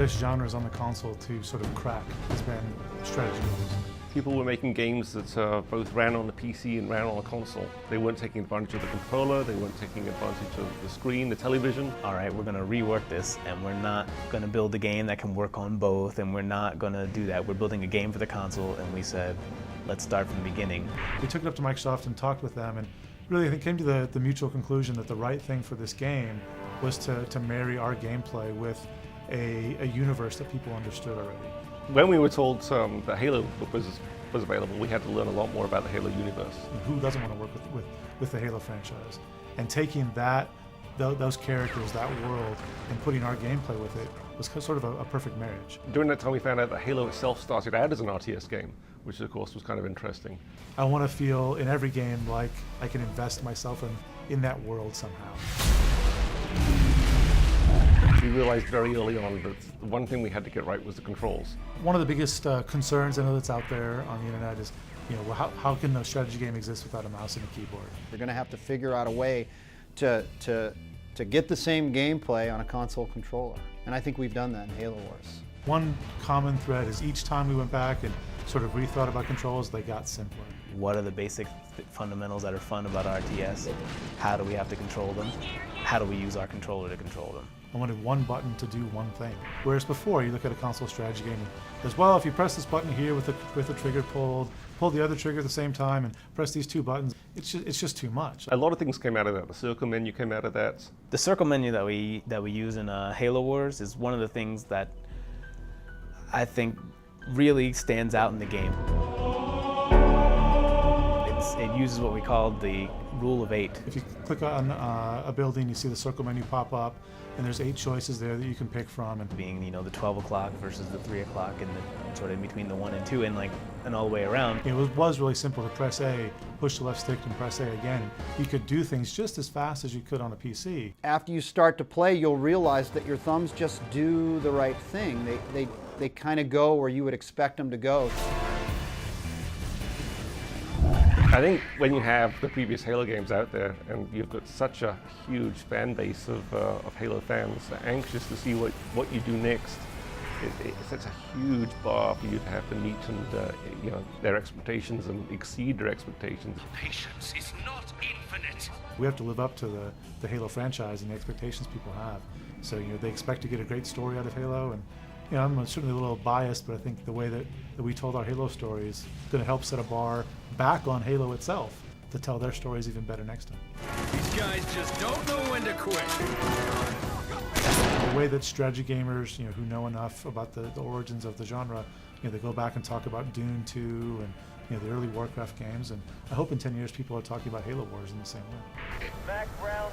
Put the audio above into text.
hardest genres on the console to sort of crack has been strategy games. People were making games that both ran on the PC and ran on a console. They weren't taking advantage of the controller, they weren't taking advantage of the screen, the television. All right, we're gonna rework this, and we're not gonna build a game that can work on both, and we're not gonna do that. We're building a game for the console, and we said, let's start from the beginning. We took it up to Microsoft and talked with them, and really I think came to the mutual conclusion that the right thing for this game was to marry our gameplay with a universe that people understood already. When we were told that Halo was available, we had to learn a lot more about the Halo universe. Who doesn't want to work with the Halo franchise? And taking those characters, that world, and putting our gameplay with it was sort of a perfect marriage. During that time we found out that Halo itself started out as an RTS game, which of course was kind of interesting. I want to feel in every game like I can invest myself in that world somehow. We realized very early on that the one thing we had to get right was the controls. One of the biggest concerns I know that's out there on the internet is, how can a strategy game exist without a mouse and a keyboard? You're going to have to figure out a way to get the same gameplay on a console controller. And I think we've done that in Halo Wars. One common thread is each time we went back and sort of rethought about controls, they got simpler. What are the basic fundamentals that are fun about RTS? How do we have to control them? How do we use our controller to control them? I wanted one button to do one thing. Whereas before, you look at a console strategy game and as well, if you press this button here with the trigger pulled, pull the other trigger at the same time and press these two buttons, it's just too much. A lot of things came out of that. The circle menu came out of that. The circle menu that we use in Halo Wars is one of the things that I think really stands out in the game. It uses what we call the rule of 8. If you click on a building, you see the circle menu pop up, and there's 8 choices there that you can pick from. And being, the 12 o'clock versus the 3 o'clock, and the, sort of in between the 1 and 2, and all the way around. It was really simple to press A, push the left stick, and press A again. You could do things just as fast as you could on a PC. After you start to play, you'll realize that your thumbs just do the right thing. They kind of go where you would expect them to go. I think when you have the previous Halo games out there and you've got such a huge fan base of Halo fans anxious to see what you do next, it's such a huge bar for you to have to meet and their expectations and exceed their expectations. Patience is not infinite. We have to live up to the Halo franchise and the expectations people have. So they expect to get a great story out of Halo, and I'm certainly a little biased, but I think the way that we told our Halo stories is going to help set a bar back on Halo itself to tell their stories even better next time. These guys just don't know when to quit. The way that strategy gamers, who know enough about the origins of the genre, they go back and talk about Dune 2 and the early Warcraft games, and I hope in 10 years people are talking about Halo Wars in the same way. Mac Brown